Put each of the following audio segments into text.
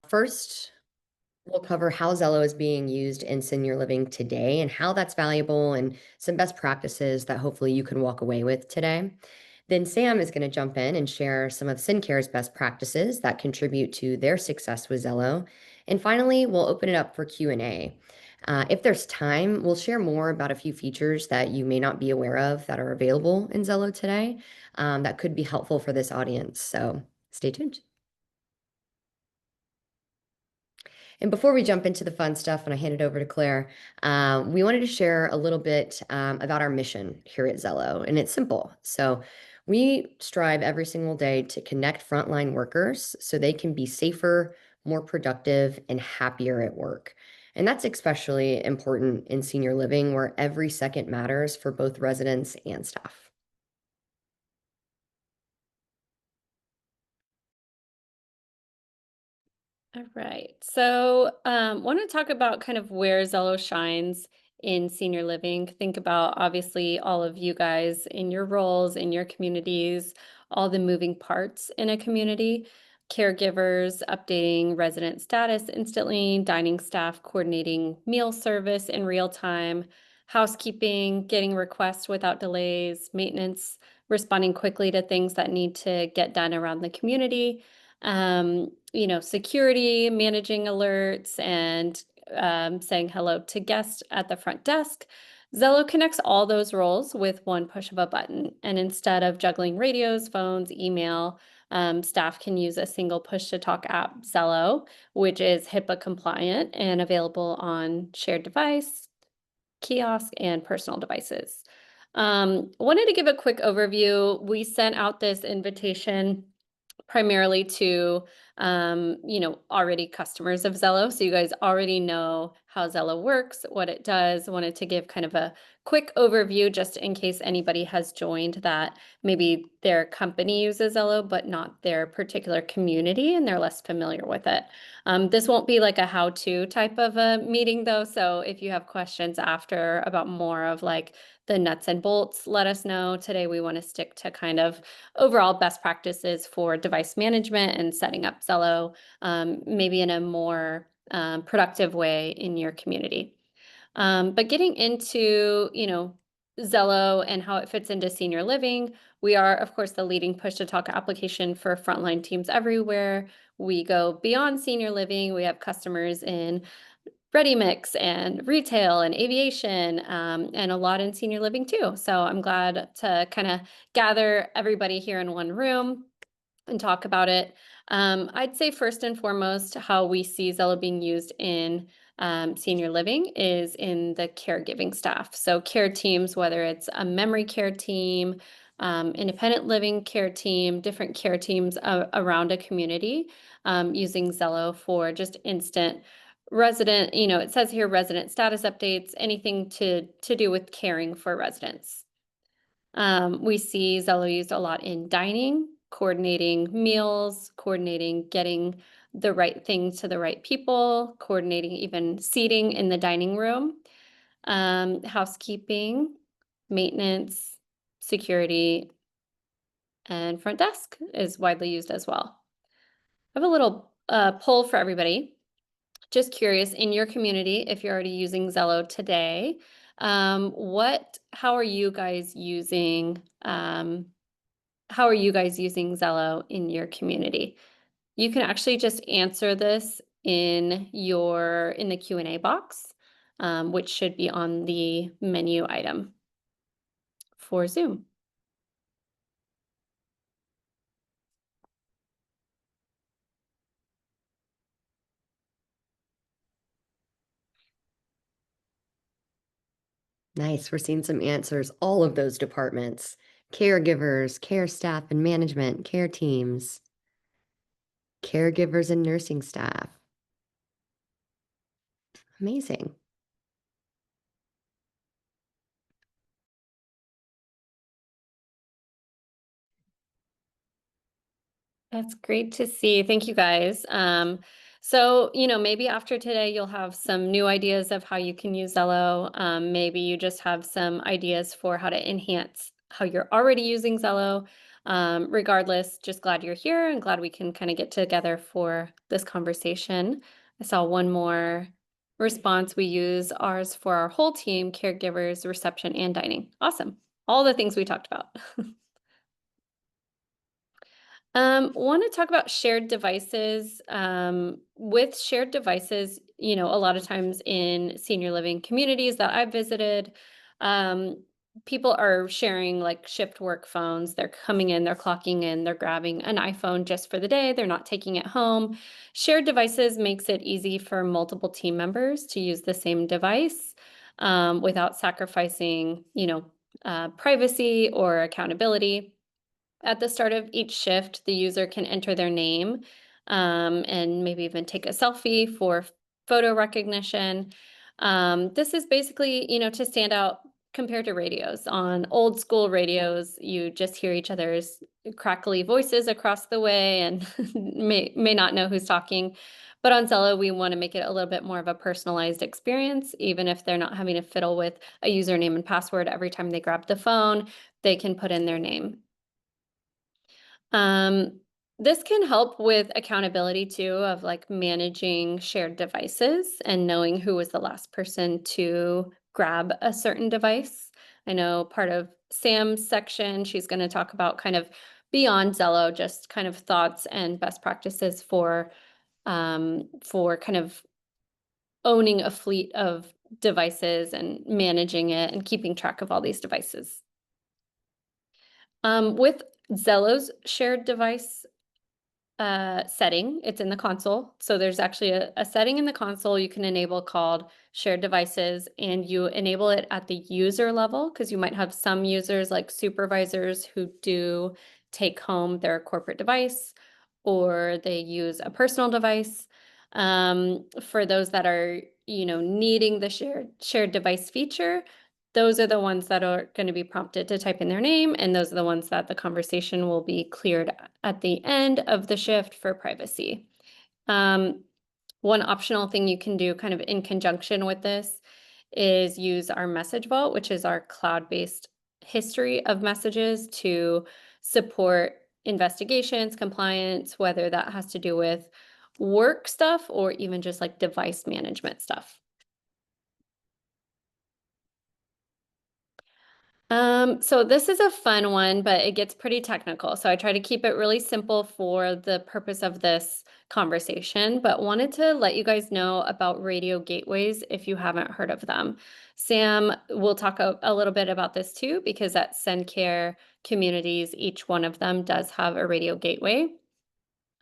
First, we'll cover how Zello is being used in senior living today and how that's valuable and some best practices that hopefully you can walk away with today. Then Sam is going to jump in and share some of SenCare's best practices that contribute to their success with Zello. And finally, we'll open it up for Q&A. If there's time, we'll share more about a few features that you may not be aware of that are available in Zello today that could be helpful for this audience. So stay tuned. And before we jump into the fun stuff and I hand it over to Claire, we wanted to share a little bit about our mission here at Zello. And it's simple. So we strive every single day to connect frontline workers so they can be safer, more productive, and happier at work. And that's especially important in senior living where every second matters for both residents and staff. All right. So, want to talk about kind of where Zello shines in senior living. Think about obviously all of you guys in your roles, in your communities, all the moving parts in a community, caregivers updating resident status instantly, dining staff coordinating meal service in real time, housekeeping, getting requests without delays, maintenance, responding quickly to things that need to get done around the community, security, managing alerts, and saying hello to guests at the front desk. Zello connects all those roles with one push of a button. And instead of juggling radios, phones, email, staff can use a single push to talk app, Zello, which is HIPAA compliant and available on shared device, kiosk, and personal devices. Wanted to give a quick overview. We sent out this invitation primarily to already customers of Zello. So you guys already know how Zello works, what it does. Wanted to give kind of a quick overview just in case anybody has joined that maybe their company uses Zello, but not their particular community and they're less familiar with it. This won't be like a how-to type of a meeting though. So if you have questions after about more of like the nuts and bolts, let us know. Today we want to stick to kind of overall best practices for device management and setting up Zello, maybe in a more productive way in your community. But getting into, Zello and how it fits into senior living, we are, of course, the leading push-to-talk application for frontline teams everywhere. We go beyond senior living. We have customers in ready mix and retail and aviation, and a lot in senior living too. So I'm glad to kind of gather everybody here in one room and talk about it. I'd say first and foremost, how we see Zello being used in senior living is in the caregiving staff. So care teams, whether it's a memory care team, independent living care team, different care teams around a community, using Zello for just instant resident, it says here resident status updates, anything to do with caring for residents. We see Zello used a lot in dining, coordinating meals, coordinating getting the right things to the right people, coordinating even seating in the dining room, housekeeping, maintenance, security, and front desk is widely used as well. I have a little poll for everybody. Just curious, in your community, if you're already using Zello today, how are you guys using Zello in your community? You can actually just answer this in the Q&A box, which should be on the menu item for Zoom. Nice. We're seeing some answers. All of those departments, caregivers, care staff and management, care teams, caregivers and nursing staff. Amazing. That's great to see. Thank you guys. So, maybe after today, you'll have some new ideas of how you can use Zello. Maybe you just have some ideas for how to enhance how you're already using Zello. Regardless, just glad you're here and glad we can kind of get together for this conversation. I saw one more response. We use ours for our whole team, caregivers, reception, and dining. Awesome. All the things we talked about. Want to talk about shared devices. With shared devices, a lot of times in senior living communities that I've visited, um, people are sharing like shift work phones. They're coming in, they're clocking in, they're grabbing an iPhone just for the day. They're not taking it home. Shared devices makes it easy for multiple team members to use the same device without sacrificing, privacy or accountability. At the start of each shift, the user can enter their name and maybe even take a selfie for photo recognition. This is basically, to stand out compared to radios. On old school radios, you just hear each other's crackly voices across the way and may not know who's talking. But on Zello, we want to make it a little bit more of a personalized experience, even if they're not having to fiddle with a username and password every time they grab the phone, they can put in their name. Um, this can help with accountability too, of like managing shared devices and knowing who was the last person to grab a certain device. I know part of Sam's section, she's going to talk about kind of beyond Zello, just kind of thoughts and best practices for kind of owning a fleet of devices and managing it and keeping track of all these devices. With Zello's shared device setting. It's in the console. So there's actually a setting in the console you can enable called shared devices, and you enable it at the user level because you might have some users like supervisors who do take home their corporate device or they use a personal device. For those that are, needing the shared device feature, those are the ones that are going to be prompted to type in their name, and those are the ones that the conversation will be cleared at the end of the shift for privacy. One optional thing you can do kind of in conjunction with this is use our message vault, which is our cloud-based history of messages to support investigations, compliance, whether that has to do with work stuff or even just like device management stuff. So this is a fun one, but it gets pretty technical. So I try to keep it really simple for the purpose of this conversation, but wanted to let you guys know about radio gateways if you haven't heard of them. Sam will talk a little bit about this too, because at SenCare communities, each one of them does have a radio gateway.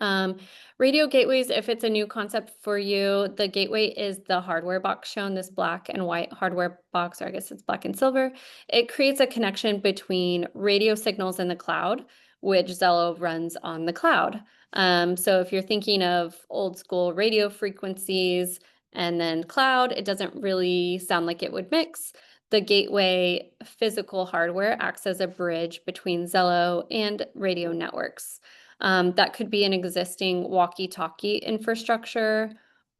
Um, Radio gateways, if it's a new concept for you, the gateway is the hardware box shown, this black and white hardware box, or I guess it's black and silver. It creates a connection between radio signals in the cloud, which Zello runs on the cloud. So if you're thinking of old school radio frequencies and then cloud, it doesn't really sound like it would mix. The gateway physical hardware acts as a bridge between Zello and radio networks. That could be an existing walkie-talkie infrastructure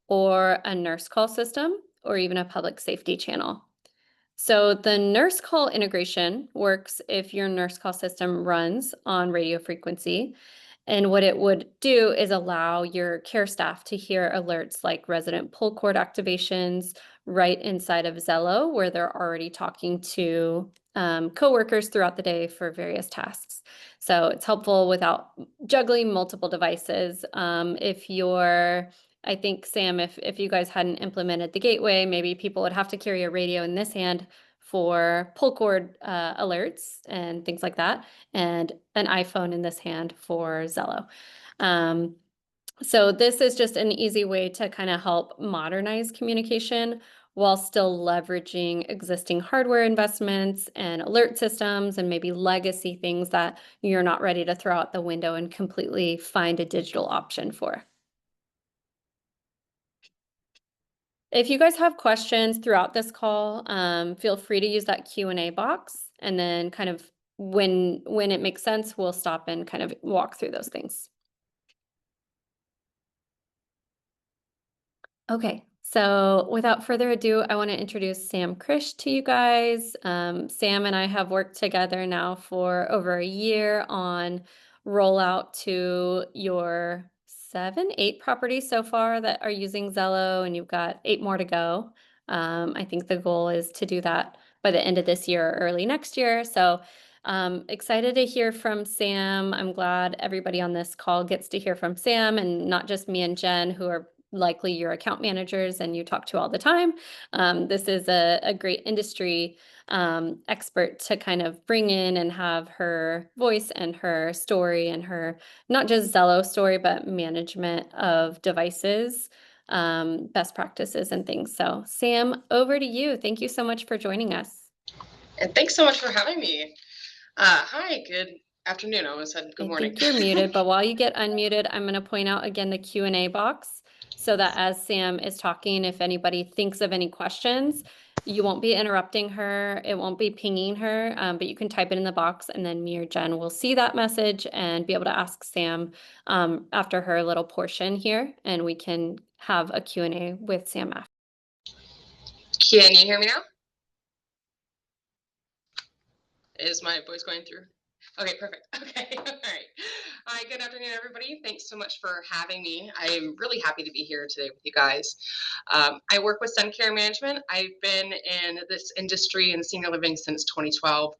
or a nurse call system or even a public safety channel. So the nurse call integration works if your nurse call system runs on radio frequency. And what it would do is allow your care staff to hear alerts like resident pull cord activations right inside of Zello, where they're already talking to coworkers throughout the day for various tasks. So it's helpful without juggling multiple devices. I think, Sam, if you guys hadn't implemented the gateway, maybe people would have to carry a radio in this hand for pull cord alerts and things like that, and an iPhone in this hand for Zello. So this is just an easy way to kind of help modernize communication while still leveraging existing hardware investments and alert systems and maybe legacy things that you're not ready to throw out the window and completely find a digital option for. If you guys have questions throughout this call, feel free to use that Q&A box, and then kind of when it makes sense, we'll stop and kind of walk through those things. Okay, So, without further ado, I want to introduce Sam Krish to you guys. Sam and I have worked together now for over a year on rollout to your 8 properties so far that are using Zello, and you've got 8 more to go. I think the goal is to do that by the end of this year or early next year. So, excited to hear from Sam. I'm glad everybody on this call gets to hear from Sam and not just me and Jen, who are likely your account managers and you talk to all the time. This is a great industry expert to kind of bring in and have her voice and her story and her not just Zello story, but management of devices, best practices and things. So, Sam, over to you. Thank you so much for joining us. And thanks so much for having me. Hi, good afternoon. I almost said good I morning. think you're muted, but while you get unmuted, I'm going to point out again the Q&A box so that as Sam is talking, if anybody thinks of any questions, you won't be interrupting her. It won't be pinging her, but you can type it in the box and then me or Jen will see that message and be able to ask Sam after her little portion here, and we can have a Q&A with Sam after. Can you hear me now? Is my voice going through? Okay, perfect. Okay, all right. Hi, good afternoon, everybody. Thanks so much for having me. I'm really happy to be here today with you guys. I work with SenCare Management. I've been in this industry in senior living since 2012,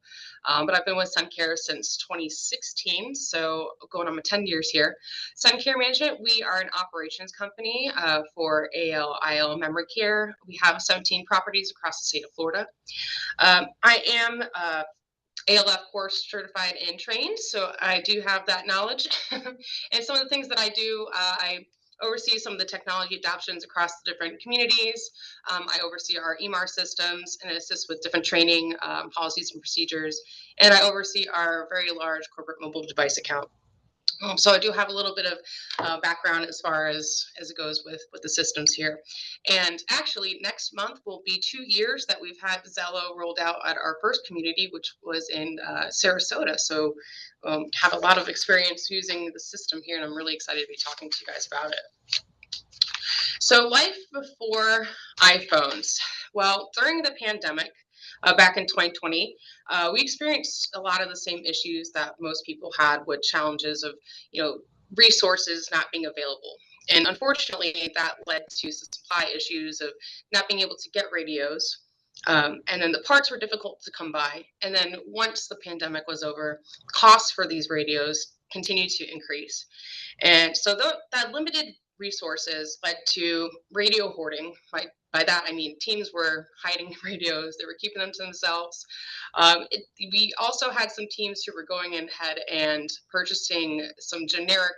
but I've been with SenCare since 2016, so going on my 10 years here. SenCare Management, we are an operations company for AL, IL memory care. We have 17 properties across the state of Florida. I am ALF course certified and trained, so I do have that knowledge. And some of the things that I do, I oversee some of the technology adoptions across the different communities. I oversee our EMR systems and assist with different training policies and procedures. And I oversee our very large corporate mobile device account. So I do have a little bit of background as far as it goes with the systems here. And actually, next month will be 2 years that we've had Zello rolled out at our first community, which was in Sarasota. So have a lot of experience using the system here, and I'm really excited to be talking to you guys about it. So life before iPhones. Well, during the pandemic, back in 2020, we experienced a lot of the same issues that most people had with challenges of, resources not being available. And unfortunately, that led to supply issues of not being able to get radios. And then the parts were difficult to come by. And then once the pandemic was over, costs for these radios continued to increase. And so that limited resources led to radio hoarding. By that, I mean teams were hiding radios, they were keeping them to themselves. We also had some teams who were going ahead and purchasing some generic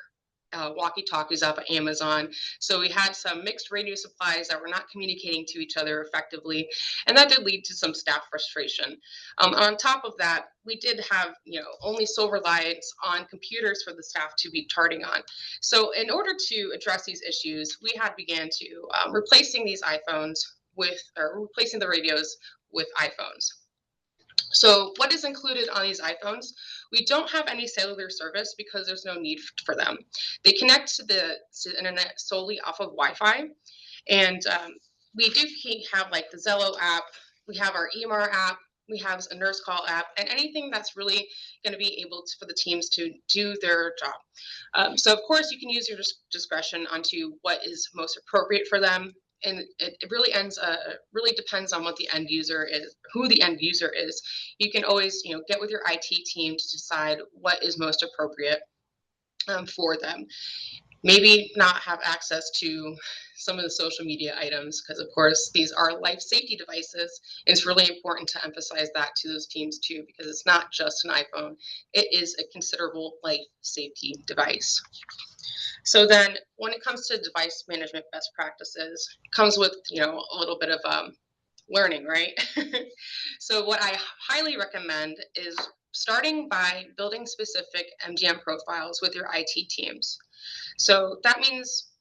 walkie-talkies off of Amazon. So we had some mixed radio supplies that were not communicating to each other effectively, and that did lead to some staff frustration. On top of that, we did have, only sole reliance on computers for the staff to be charting on. So in order to address these issues, we had began to replacing these iPhones or replacing the radios with iPhones. So what is included on these iPhones? We don't have any cellular service because there's no need for them. They connect to the internet solely off of Wi-Fi. And we do have like the Zello app, we have our EMR app, we have a nurse call app, and anything that's really going to be able for the teams to do their job. So of course you can use your discretion onto what is most appropriate for them. And it really really depends on what the end user is, who the end user is. You can always, get with your IT team to decide what is most appropriate for them. Maybe not have access to some of the social media items because, of course, these are life safety devices. And it's really important to emphasize that to those teams too, because it's not just an iPhone. It is a considerable life safety device. So then when it comes to device management best practices, it comes with, a little bit of learning, right? So what I highly recommend is starting by building specific MDM profiles with your IT teams. So that means,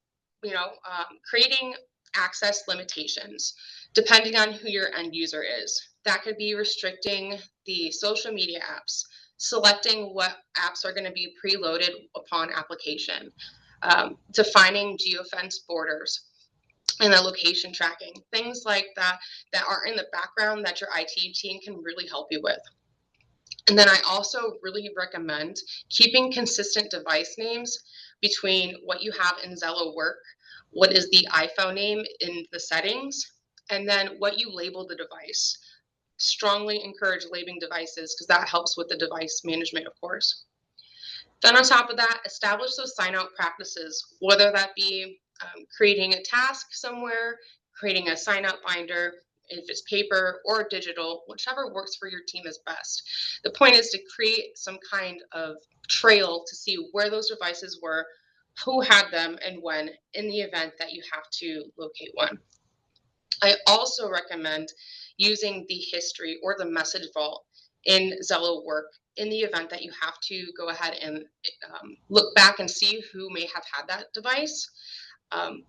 creating access limitations depending on who your end user is. That could be restricting the social media apps, selecting what apps are going to be preloaded upon application, defining geofence borders, and the location tracking, things like that that are in the background that your IT team can really help you with. And then I also really recommend keeping consistent device names between what you have in Zello Work, what is the iPhone name in the settings, and then what you label the device. Strongly encourage labeling devices because that helps with the device management, of course. Then on top of that, establish those sign out practices, whether that be creating a task somewhere, creating a sign out binder, if it's paper or digital, whichever works for your team is best. The point is to create some kind of trail to see where those devices were, who had them, and when in the event that you have to locate one. I also recommend using the history or the message vault in Zello Work in the event that you have to go ahead and look back and see who may have had that device. Um,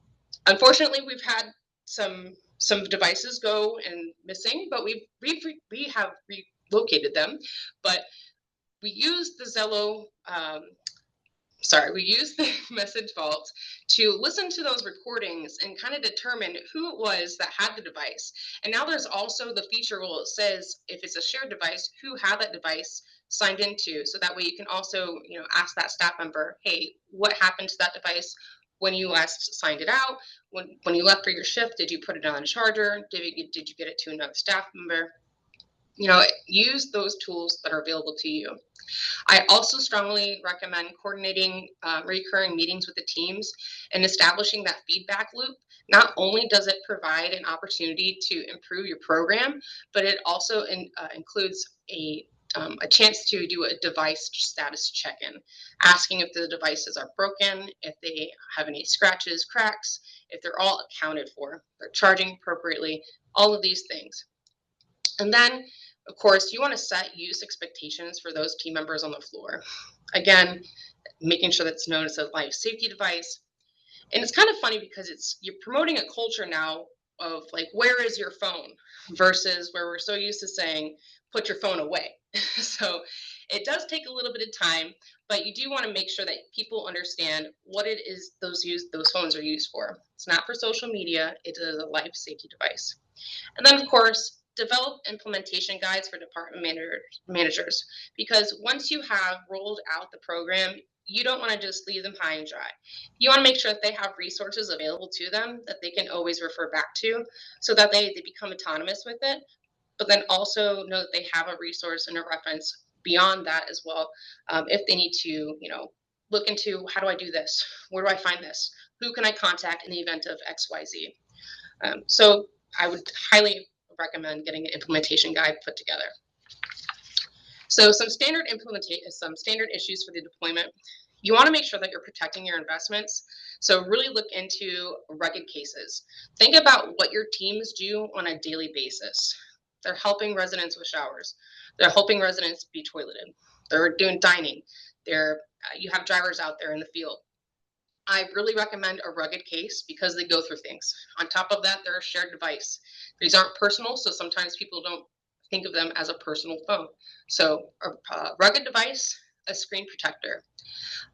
Unfortunately, we've had some devices go and missing, but we have relocated them. But we use the Zello we use the message vault to listen to those recordings and kind of determine who it was that had the device. And now there's also the feature where it says if it's a shared device, who had that device signed into. So that way you can also, ask that staff member, hey, what happened to that device when you last signed it out? When you left for your shift, did you put it on a charger? Did you get it to another staff member? Use those tools that are available to you. I also strongly recommend coordinating recurring meetings with the teams and establishing that feedback loop. Not only does it provide an opportunity to improve your program, but it also includes a chance to do a device status check-in, asking if the devices are broken, if they have any scratches, cracks, if they're all accounted for, they're charging appropriately, all of these things. And then, of course, you want to set use expectations for those team members on the floor. Again, making sure that's known as a life safety device. And it's kind of funny because you're promoting a culture now of like, where is your phone versus where we're so used to saying, put your phone away. So it does take a little bit of time, but you do want to make sure that people understand what it is those phones are used for. It's not for social media, it is a life safety device. And then, of course, develop implementation guides for managers, because once you have rolled out the program, you don't want to just leave them high and dry. You want to make sure that they have resources available to them that they can always refer back to so that they become autonomous with it, but then also know that they have a resource and a reference beyond that as well. If they need to, look into how do I do this? Where do I find this? Who can I contact in the event of XYZ? So I would highly recommend getting an implementation guide put together. So some standard issues for the deployment. You want to make sure that you're protecting your investments. So really look into rugged cases. Think about what your teams do on a daily basis. They're helping residents with showers. They're helping residents be toileted. They're doing dining. You have drivers out there in the field. I really recommend a rugged case because they go through things. On top of that, they're a shared device. These aren't personal, so sometimes people don't think of them as a personal phone. So a rugged device, a screen protector.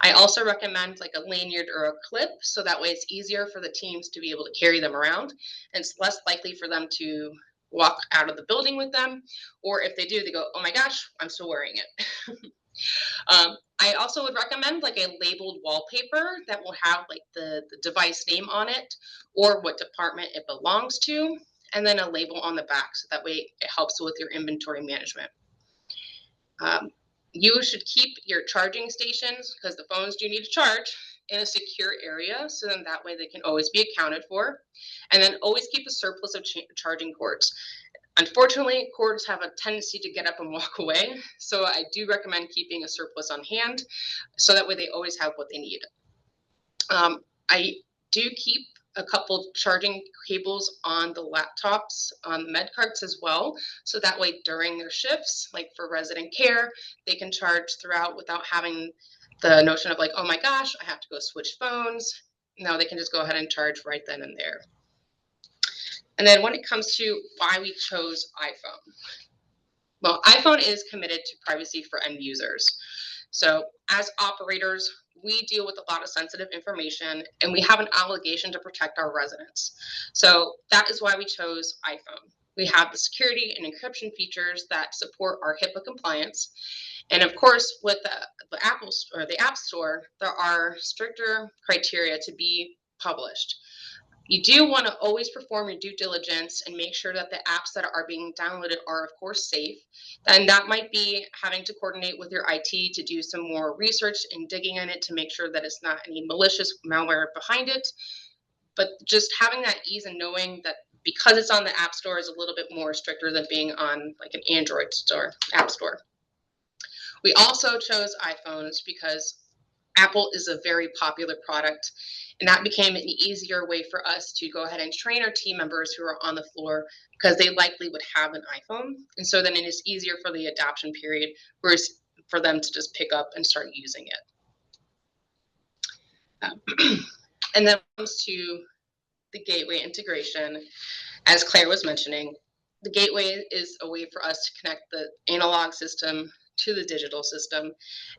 I also recommend like a lanyard or a clip, so that way it's easier for the teams to be able to carry them around, and it's less likely for them to walk out of the building with them, or if they do, they go, oh my gosh, I'm still wearing it. I also would recommend like a labeled wallpaper that will have like the device name on it or what department it belongs to, and then a label on the back. So that way it helps with your inventory management. You should keep your charging stations, because the phones do need to charge, in a secure area. So then that way they can always be accounted for. And then always keep a surplus of charging cords. Unfortunately, cords have a tendency to get up and walk away, so I do recommend keeping a surplus on hand, so that way they always have what they need. I do keep a couple charging cables on the laptops, on the med carts as well, so that way during their shifts, like for resident care, they can charge throughout without having the notion of like, oh my gosh, I have to go switch phones. No, they can just go ahead and charge right then and there. And then when it comes to why we chose iPhone, well, iPhone is committed to privacy for end users. So as operators, we deal with a lot of sensitive information, and we have an obligation to protect our residents. So that is why we chose iPhone. We have the security and encryption features that support our HIPAA compliance. And of course, with the Apple or the App Store, there are stricter criteria to be published. You do want to always perform your due diligence and make sure that the apps that are being downloaded are, of course, safe. And that might be having to coordinate with your IT to do some more research and digging in it to make sure that it's not any malicious malware behind it. But just having that ease and knowing that because it's on the App Store is a little bit more stricter than being on like an Android store, App Store. We also chose iPhones because Apple is a very popular product, and that became an easier way for us to go ahead and train our team members who are on the floor because they likely would have an iPhone. And so then it is easier for the adoption period for them to just pick up and start using it. And then comes to the gateway integration. As Claire was mentioning, the gateway is a way for us to connect the analog system to the digital system,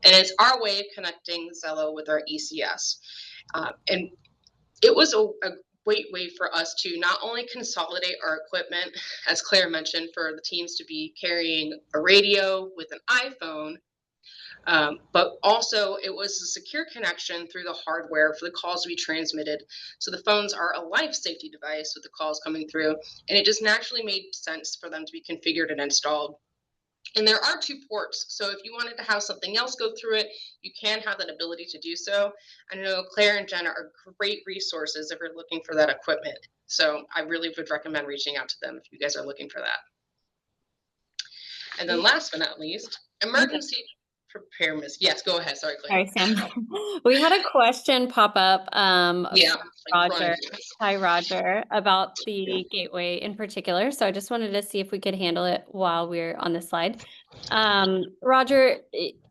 and it's our way of connecting Zello with our ECS. And it was a great way for us to not only consolidate our equipment, as Claire mentioned, for the teams to be carrying a radio with an iPhone, but also it was a secure connection through the hardware for the calls to be transmitted. So the phones are a life safety device with the calls coming through, and it just naturally made sense for them to be configured and installed. And there are 2 ports, so if you wanted to have something else go through it, you can have that ability to do so. I know Claire and Jenna are great resources if you're looking for that equipment. So I really would recommend reaching out to them if you guys are looking for that. And then last but not least, emergency preparedness. Yes, go ahead. Sorry, Claire. Sorry, Sam. We had a question pop up Yeah, from Roger. Hi, Roger, about the gateway in particular. So I just wanted to see if we could handle it while we're on this slide. Roger,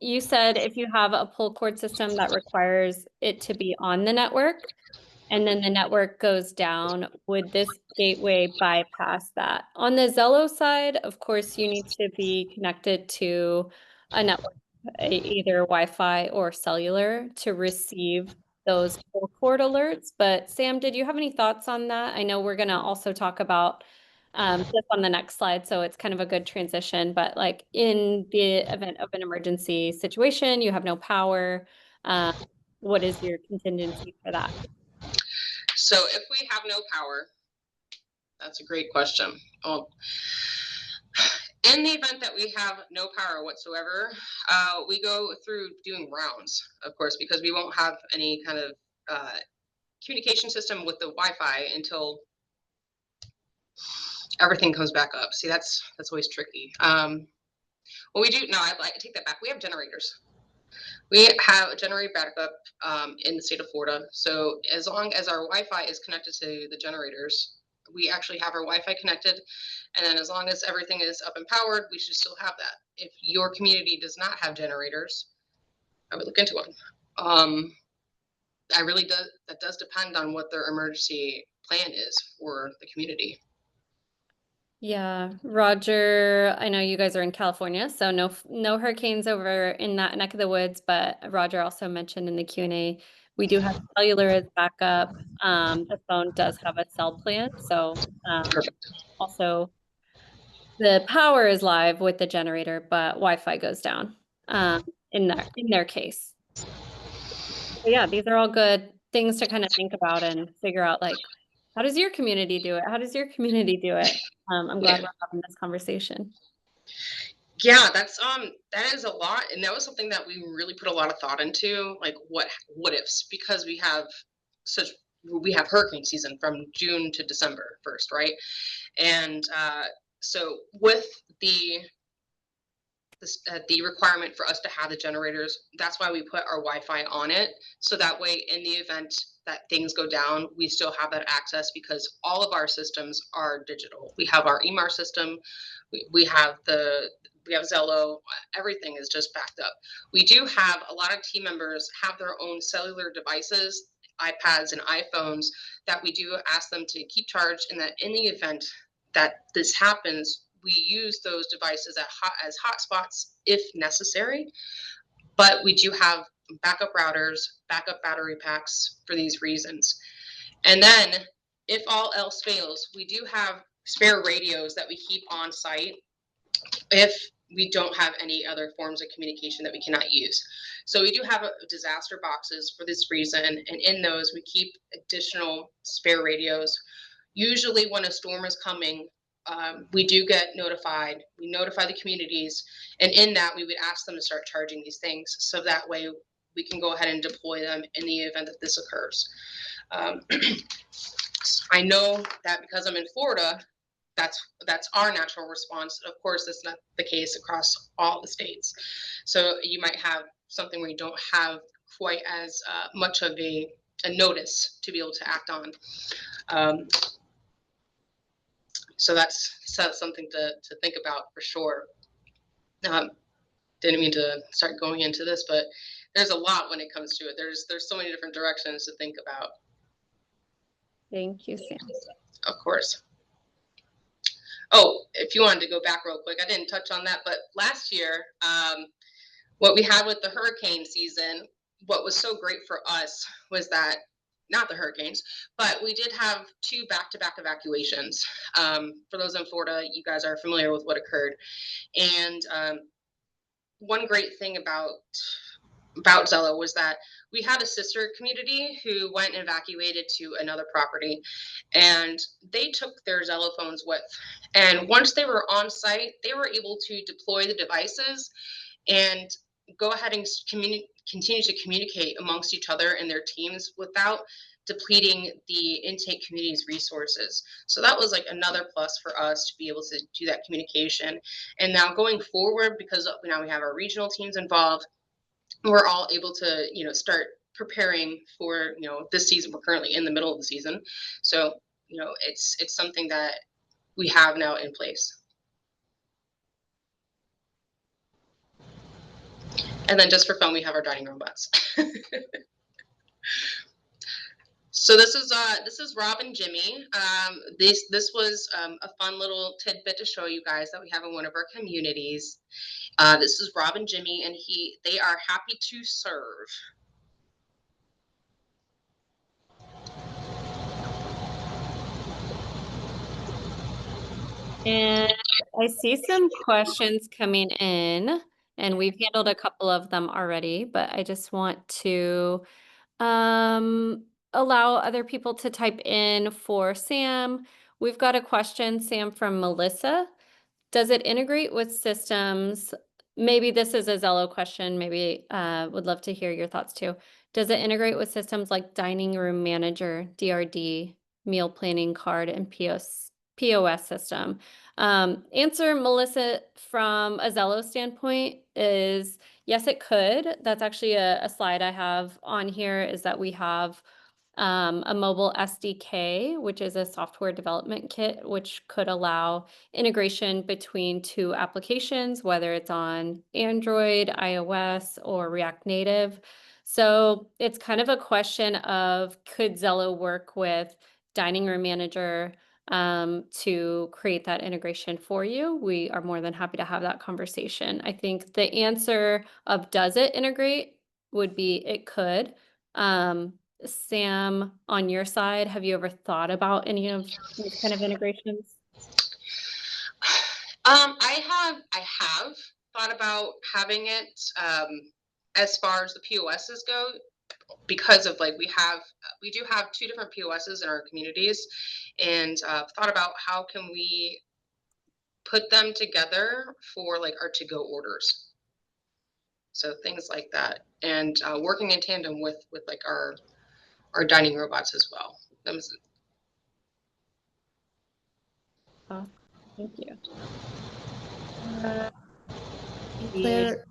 you said if you have a pull cord system that requires it to be on the network and then the network goes down, would this gateway bypass that? On the Zello side, of course, you need to be connected to a network, either Wi-Fi or cellular, to receive those pull cord alerts. But Sam, did you have any thoughts on that? I know we're going to also talk about this on the next slide, so it's kind of a good transition. But like in the event of an emergency situation, you have no power. What is your contingency for that? So if we have no power, that's a great question. In the event that we have no power whatsoever, we go through doing rounds, of course, because we won't have any kind of communication system with the Wi-Fi until everything comes back up. See, that's always tricky. What we do, no, I take that back. We have generators. We have a generator backup in the state of Florida. So as long as our Wi-Fi is connected to the generators, we actually have our Wi-Fi connected. And then as long as everything is up and powered, we should still have that. If your community does not have generators, I would look into one. That does depend on what their emergency plan is for the community. Yeah, Roger, I know you guys are in California, so no hurricanes over in that neck of the woods, but Roger also mentioned in the Q&A, we do have cellular as backup. The phone does have a cell plan, so also the power is live with the generator, but Wi-Fi goes down in their case. So yeah, these are all good things to kind of think about and figure out, like, how does your community do it? How does your community do it? I'm glad we're having this conversation. Yeah, that is a lot, and that was something that we really put a lot of thought into, like what ifs, because we have hurricane season from June to December 1st, right? And so with the requirement for us to have the generators, that's why we put our Wi-Fi on it, so that way in the event that things go down, we still have that access, because all of our systems are digital. We have our EMR system, we have Zello, everything is just backed up. We do have a lot of team members have their own cellular devices, iPads and iPhones, that we do ask them to keep charged, and that in the event that this happens, we use those devices as hotspots if necessary. But we do have backup routers, backup battery packs for these reasons. And then, if all else fails, we do have spare radios that we keep on site if we don't have any other forms of communication that we cannot use. So we do have disaster boxes for this reason, and in those we keep additional spare radios. Usually, when a storm is coming, we do get notified. We notify the communities, and in that, we would ask them to start charging these things, so that way we can go ahead and deploy them in the event that this occurs. Um, I know that because I'm in Florida, that's our natural response. Of course, that's not the case across all the states. So you might have something where you don't have quite as much of a notice to be able to act on. Um, so that's something to think about for sure. Um, didn't mean to start going into this, but there's a lot when it comes to it. There's so many different directions to think about. Thank you, Sam. Of course. Oh, if you wanted to go back real quick, I didn't touch on that, but last year, what we had with the hurricane season, what was so great for us was that, not the hurricanes, but we did have two back-to-back evacuations. For those in Florida, you guys are familiar with what occurred. And one great thing about Zello was that we had a sister community who went and evacuated to another property, and they took their Zello phones with. And once they were on site, they were able to deploy the devices and go ahead and continue to communicate amongst each other and their teams without depleting the intake community's resources. So that was like another plus for us to be able to do that communication. And now going forward, because now we have our regional teams involved, we're all able to, start preparing for, this season. We're currently in the middle of the season. So, it's something that we have now in place. And then just for fun, we have our dining room bots. So this is Rob and Jimmy. This was a fun little tidbit to show you guys that we have in one of our communities. This is Rob and Jimmy, and they are happy to serve. And I see some questions coming in, and we've handled a couple of them already, but I just want to allow other people to type in for Sam. We've got a question, Sam, from Melissa. Does it integrate with systems? Maybe this is a Zello question. Maybe would love to hear your thoughts too. Does it integrate with systems like Dining Room Manager, DRD, Meal Planning Card, and POS system? Answer, Melissa, from a Zello standpoint is yes, it could. That's actually a slide I have on here, is that we have a mobile SDK, which is a software development kit, which could allow integration between two applications, whether it's on Android, iOS, or React Native. So it's kind of a question of, could Zello work with Dining Room Manager to create that integration for you? We are more than happy to have that conversation. I think the answer of does it integrate would be it could. Sam, on your side, have you ever thought about any of these kind of integrations? I have thought about having it as far as the POSs go, because of we do have two different POSs in our communities, and thought about how can we put them together for like our to-go orders. So things like that, and working in tandem with like our dining robots as well. Oh, thank you. Claire,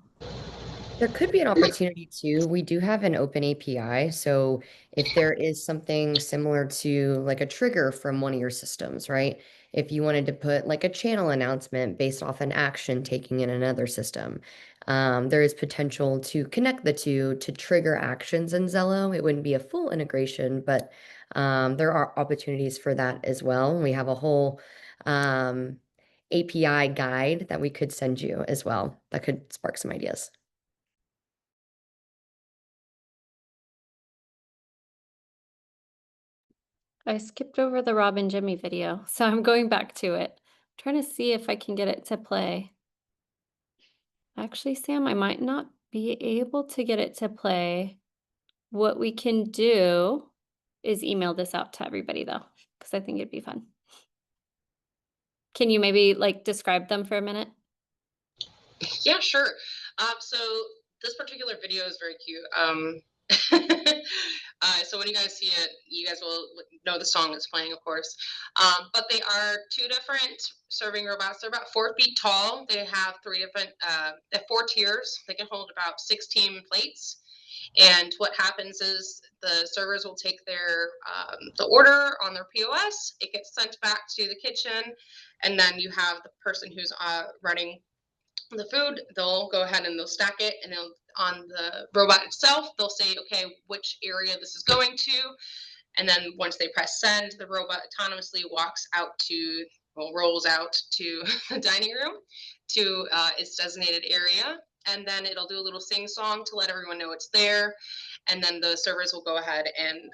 there could be an opportunity too. We do have an open API. So if there is something similar to like a trigger from one of your systems, right? If you wanted to put like a channel announcement based off an action taking in another system, there is potential to connect the two to trigger actions in Zello. It wouldn't be a full integration, but there are opportunities for that as well. We have a whole API guide that we could send you as well that could spark some ideas. I skipped over the Rob and Jimmy video, so I'm going back to it. Trying to see if I can get it to play. Actually, Sam, I might not be able to get it to play. What we can do is email this out to everybody though, because I think it'd be fun. Can you maybe like describe them for a minute? Yeah, sure. So this particular video is very cute. So when you guys see it, you guys will know the song that's playing, of course. But they are two different serving robots. They're about 4 feet tall. They have they have 4 tiers. They can hold about 16 plates. And what happens is the servers will take the order on their POS. It gets sent back to the kitchen, and then you have the person who's running the food. They'll go ahead and they'll stack it, and they'll on the robot itself. They'll say, okay, which area this is going to, and then once they press send, the robot autonomously walks out to rolls out to the dining room to its designated area, and then it'll do a little sing song to let everyone know it's there, and then the servers will go ahead and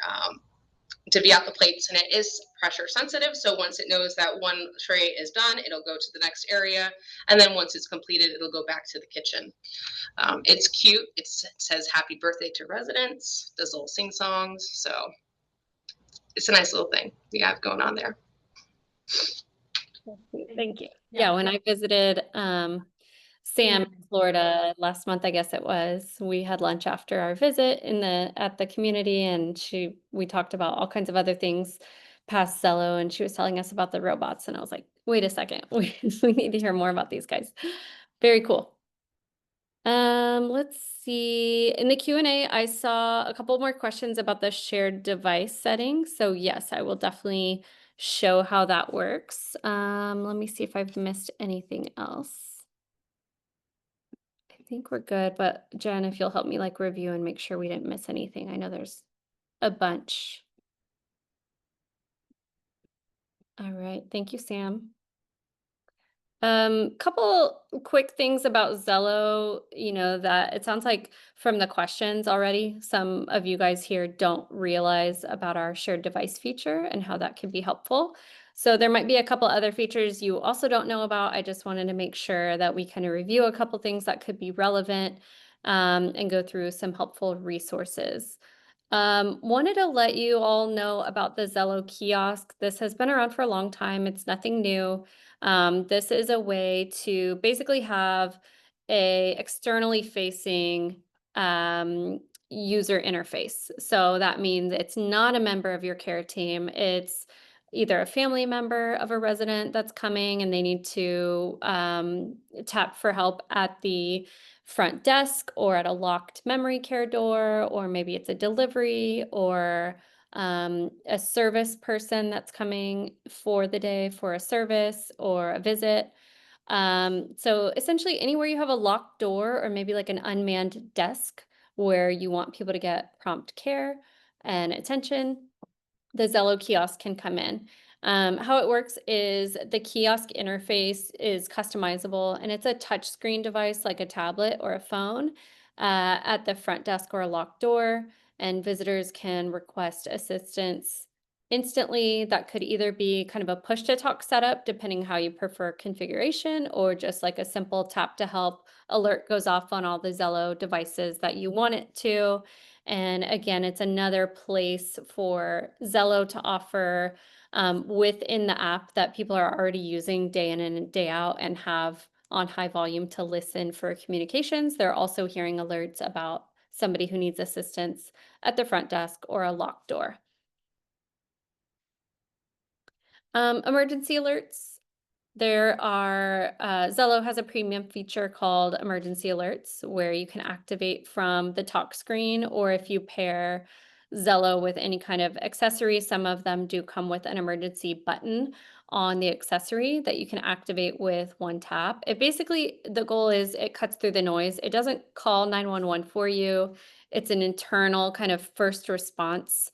divvy out the plates, and it is pressure sensitive. So once it knows that one tray is done, it'll go to the next area, and then once it's completed, it'll go back to the kitchen. It's cute. It says "Happy Birthday to Residents." Does little sing songs, so it's a nice little thing we have going on there. Thank you. Yeah, when I visited Sam in Florida last month, I guess it was, we had lunch after our visit at the community, and we talked about all kinds of other things past Zello, and she was telling us about the robots, and I was like, wait a second, we need to hear more about these guys. Very cool. Let's see. In the Q&A, I saw a couple more questions about the shared device settings. So yes, I will definitely show how that works. Let me see if I've missed anything else. I think we're good, but Jen, if you'll help me like review and make sure we didn't miss anything. I know there's a bunch. All right. Thank you, Sam. Couple quick things about Zello, that it sounds like from the questions already, some of you guys here don't realize about our shared device feature and how that can be helpful. So there might be a couple other features you also don't know about. I just wanted to make sure that we kind of review a couple things that could be relevant, and go through some helpful resources. Wanted to let you all know about the Zello kiosk. This has been around for a long time. It's nothing new. This is a way to basically have a externally facing user interface. So that means it's not a member of your care team. It's either a family member of a resident that's coming and they need to tap for help at the front desk or at a locked memory care door, or maybe it's a delivery or a service person that's coming for the day for a service or a visit. So essentially, anywhere you have a locked door or maybe like an unmanned desk where you want people to get prompt care and attention, the Zello kiosk can come in. How it works is the kiosk interface is customizable, and it's a touchscreen device like a tablet or a phone at the front desk or a locked door, and visitors can request assistance instantly. That could either be kind of a push to talk setup, depending how you prefer configuration, or just like a simple tap to help alert goes off on all the Zello devices that you want it to. And again, it's another place for Zello to offer within the app that people are already using day in and day out and have on high volume to listen for communications. They're also hearing alerts about somebody who needs assistance at the front desk or a locked door. Emergency alerts. Zello has a premium feature called Emergency Alerts, where you can activate from the talk screen, or if you pair Zello with any kind of accessory, some of them do come with an emergency button on the accessory that you can activate with one tap. The goal is it cuts through the noise. It doesn't call 911 for you. It's an internal kind of first response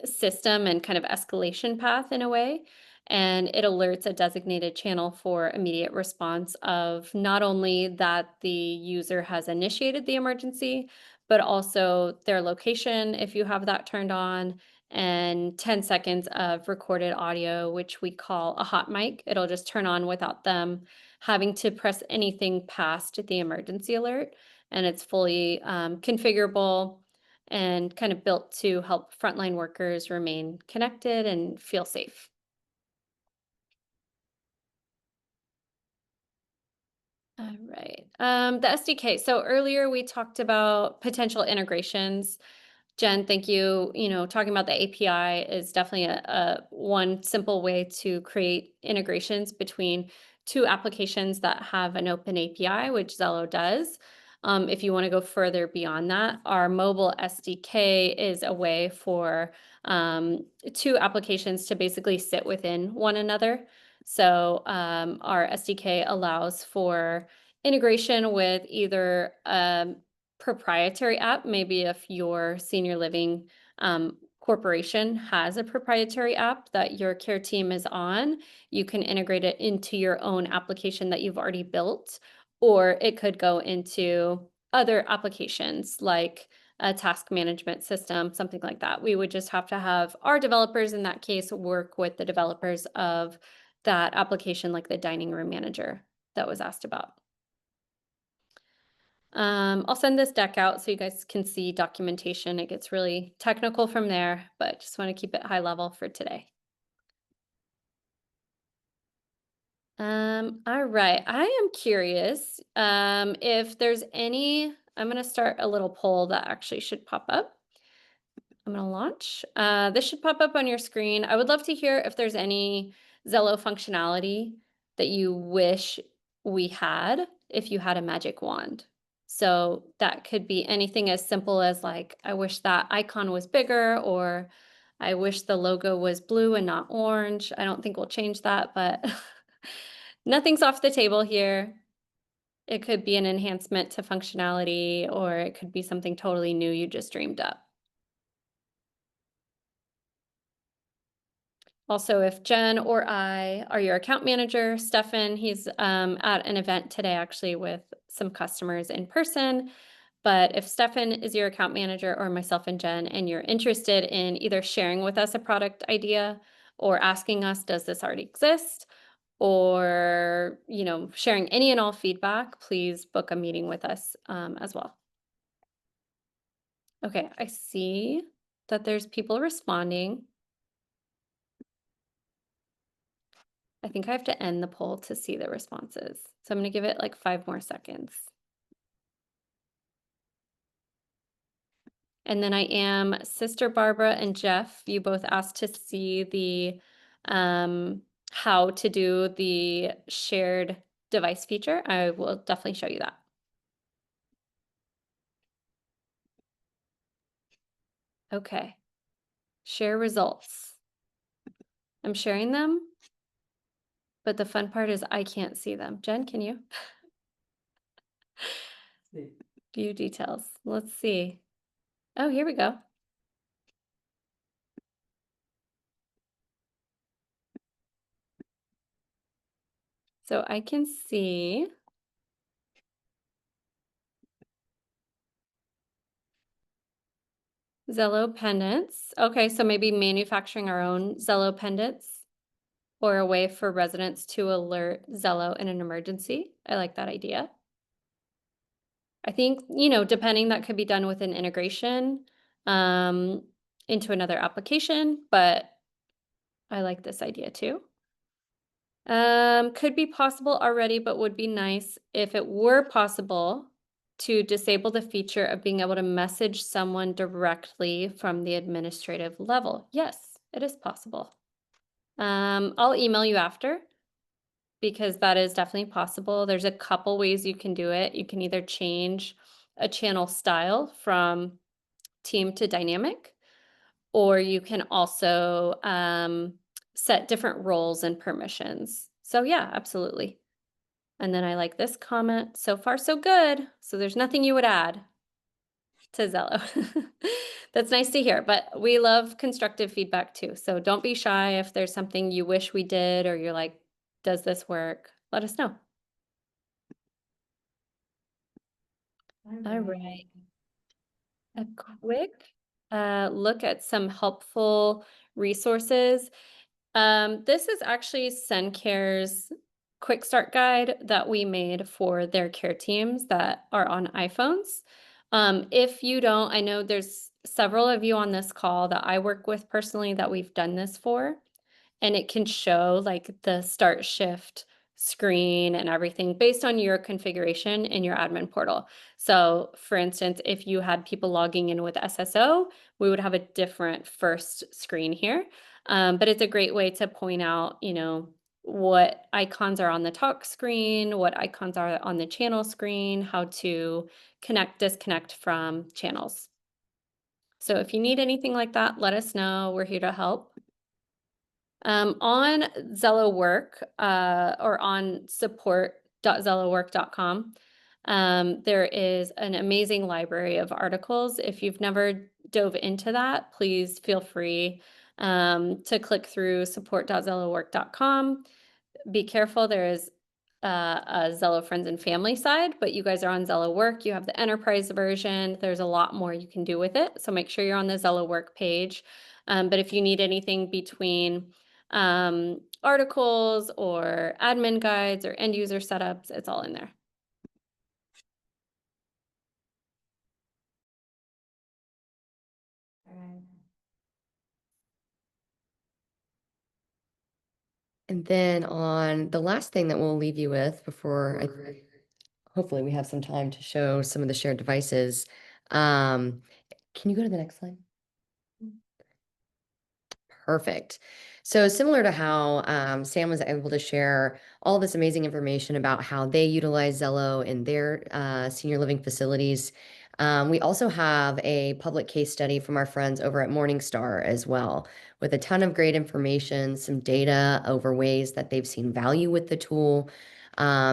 system and kind of escalation path in a way, and it alerts a designated channel for immediate response of not only that the user has initiated the emergency, but also their location if you have that turned on, and 10 seconds of recorded audio, which we call a hot mic. It'll just turn on without them having to press anything past the emergency alert. And it's fully configurable and kind of built to help frontline workers remain connected and feel safe. All right. The SDK. So earlier we talked about potential integrations. Jen, thank you. Talking about the API is definitely a one simple way to create integrations between two applications that have an open API, which Zello does. If you want to go further beyond that, our mobile SDK is a way for two applications to basically sit within one another. So our SDK allows for integration with either proprietary app. Maybe if your senior living corporation has a proprietary app that your care team is on, you can integrate it into your own application that you've already built, or it could go into other applications like a task management system, something like that. We would just have to have our developers in that case work with the developers of that application, like the dining room manager that was asked about. I'll send this deck out so you guys can see documentation. It gets really technical from there, but just want to keep it high level for today. All right. I am curious if there's any, I'm going to start a little poll that actually should pop up. I'm going to launch. This should pop up on your screen. I would love to hear if there's any Zello functionality that you wish we had if you had a magic wand. So that could be anything as simple as like, I wish that icon was bigger, or I wish the logo was blue and not orange. I don't think we'll change that, but nothing's off the table here. It could be an enhancement to functionality, or it could be something totally new you just dreamed up. Also, if Jen or I are your account manager, Stefan, he's at an event today actually with some customers in person. But if Stefan is your account manager, or myself and Jen, and you're interested in either sharing with us a product idea or asking us, does this already exist? Or, sharing any and all feedback, please book a meeting with us as well. Okay, I see that there's people responding. I think I have to end the poll to see the responses. So I'm going to give it like 5 more seconds. And then I am Sister Barbara and Jeff. You both asked to see the how to do the shared device feature. I will definitely show you that. Okay. Share results. I'm sharing them, but the fun part is I can't see them. Jen, can you? View details. Let's see. Oh, here we go. So I can see Zello pendants. Okay, so maybe manufacturing our own Zello pendants, or a way for residents to alert Zello in an emergency. I like that idea. I think, depending, that could be done with an integration into another application, but I like this idea too. Could be possible already, but would be nice if it were possible to disable the feature of being able to message someone directly from the administrative level. Yes, it is possible. I'll email you after, because that is definitely possible. There's a couple ways you can do it. You can either change a channel style from team to dynamic, or you can also set different roles and permissions. So yeah, absolutely. And then I like this comment. So far, so good. So there's nothing you would add to Zello. That's nice to hear, but we love constructive feedback too. So don't be shy if there's something you wish we did, or you're like, does this work? Let us know. All right. A quick look at some helpful resources. This is actually SenCare's quick start guide that we made for their care teams that are on iPhones. If you don't, I know there's several of you on this call that I work with personally that we've done this for, and it can show like the start shift screen and everything based on your configuration in your admin portal. So, for instance, if you had people logging in with SSO, we would have a different first screen here. But it's a great way to point out, what icons are on the talk screen, what icons are on the channel screen, how to connect, disconnect from channels. So if you need anything like that, let us know. We're here to help. On Zello Work, or on support.zellowork.com, there is an amazing library of articles. If you've never dove into that, please feel free to click through support.zellowork.com. Be careful, there is a Zello Friends and Family side, but you guys are on Zello Work. You have the enterprise version. There's a lot more you can do with it. So make sure you're on the Zello Work page. But if you need anything between articles or admin guides or end user setups, it's all in there. And then on the last thing that we'll leave you with before hopefully we have some time to show some of the shared devices. Can you go to the next slide? Perfect. So similar to how Sam was able to share all this amazing information about how they utilize Zello in their senior living facilities, we also have a public case study from our friends over at Morningstar as well, with a ton of great information, some data over ways that they've seen value with the tool.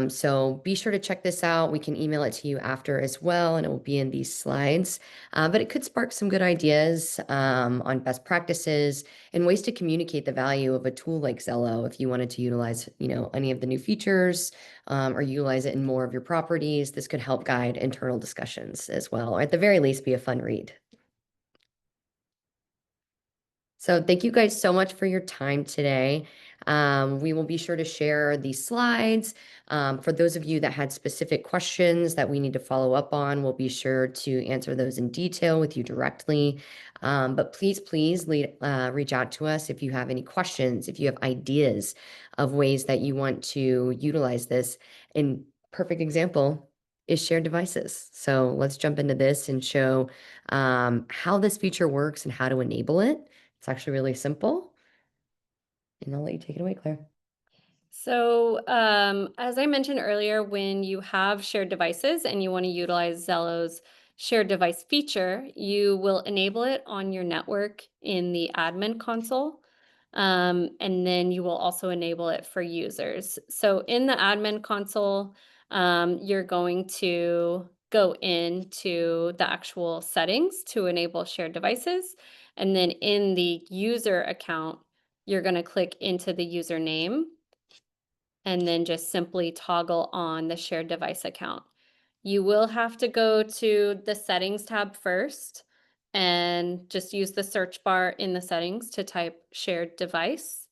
So be sure to check this out. We can email it to you after as well, and it will be in these slides. But it could spark some good ideas on best practices and ways to communicate the value of a tool like Zello if you wanted to utilize, any of the new features or utilize it in more of your properties. This could help guide internal discussions as well, or at the very least, be a fun read. So thank you guys so much for your time today. We will be sure to share these slides. For those of you that had specific questions that we need to follow up on, we'll be sure to answer those in detail with you directly. But please reach out to us if you have any questions, if you have ideas of ways that you want to utilize this. And perfect example is shared devices. So let's jump into this and show how this feature works and how to enable it. It's actually really simple. And I'll let you take it away, Claire. So, as I mentioned earlier, when you have shared devices and you want to utilize Zello's shared device feature, you will enable it on your network in the admin console. And then you will also enable it for users. So in the admin console, you're going to go into the actual settings to enable shared devices. And then in the user account, you're going to click into the username and then just simply toggle on the shared device account. You will have to go to the settings tab first and just use the search bar in the settings to type shared device,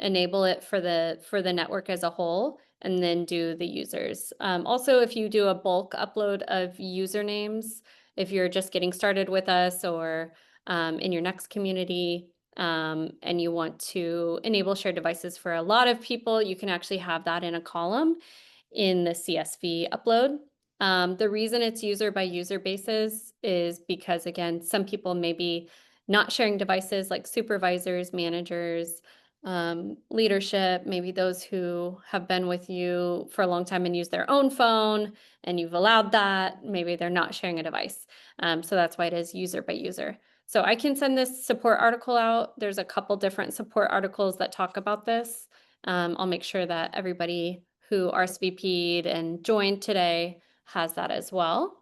enable it for the network as a whole, and then do the users. Also, if you do a bulk upload of usernames, if you're just getting started with us or in your next community, and you want to enable shared devices for a lot of people, you can actually have that in a column in the CSV upload. The reason it's user by user basis is because, again, some people may be not sharing devices like supervisors, managers, leadership, maybe those who have been with you for a long time and use their own phone and you've allowed that, maybe they're not sharing a device. So that's why it is user by user. So I can send this support article out. There's a couple different support articles that talk about this. I'll make sure that everybody who RSVP'd and joined today has that as well.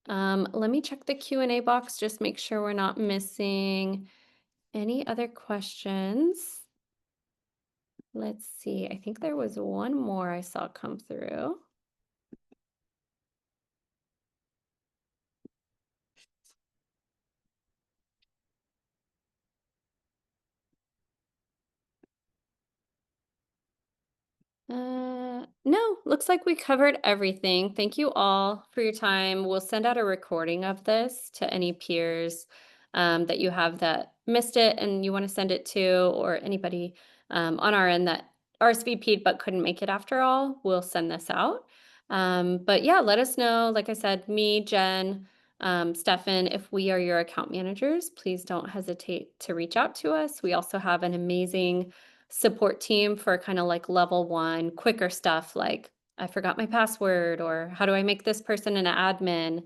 Let me check the Q&A box, just make sure we're not missing any other questions. Let's see, I think there was one more I saw come through. No, looks like we covered everything. Thank you all for your time. We'll send out a recording of this to any peers that you have that missed it and you want to send it to, or anybody on our end that RSVP'd but couldn't make it after all. We'll send this out. But yeah, let us know. Like I said, me, Jen, Stefan, if we are your account managers, please don't hesitate to reach out to us. We also have an amazing support team for kind of like level one, quicker stuff like I forgot my password or how do I make this person an admin?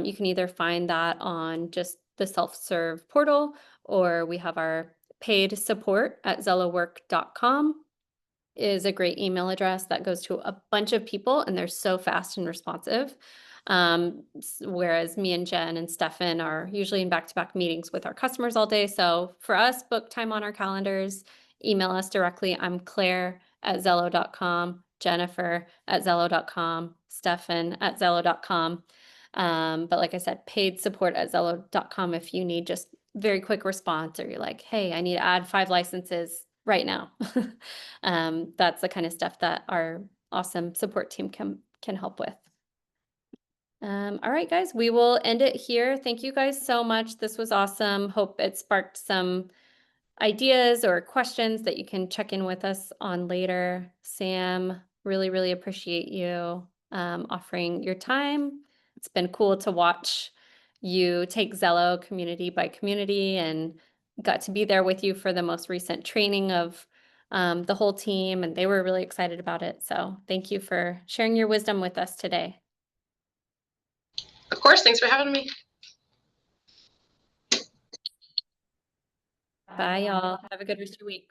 You can either find that on just the self-serve portal, or we have our paid support at zellowork.com is a great email address that goes to a bunch of people and they're so fast and responsive. Whereas me and Jen and Stefan are usually in back-to-back meetings with our customers all day. So for us, book time on our calendars, email us directly. I'm Claire at Zello.com, Jennifer at Zello.com, Stefan at Zello.com. But like I said, paid support at Zello.com if you need just very quick response or you're like, hey, I need to add 5 licenses right now. That's the kind of stuff that our awesome support team can help with. All right, guys, we will end it here. Thank you guys so much. This was awesome. Hope it sparked some ideas or questions that you can check in with us on later. Sam, really, really appreciate you offering your time. It's been cool to watch you take Zello community by community and got to be there with you for the most recent training of the whole team, and they were really excited about it. So thank you for sharing your wisdom with us today. Of course, thanks for having me. Bye, y'all. Have a good rest of your week.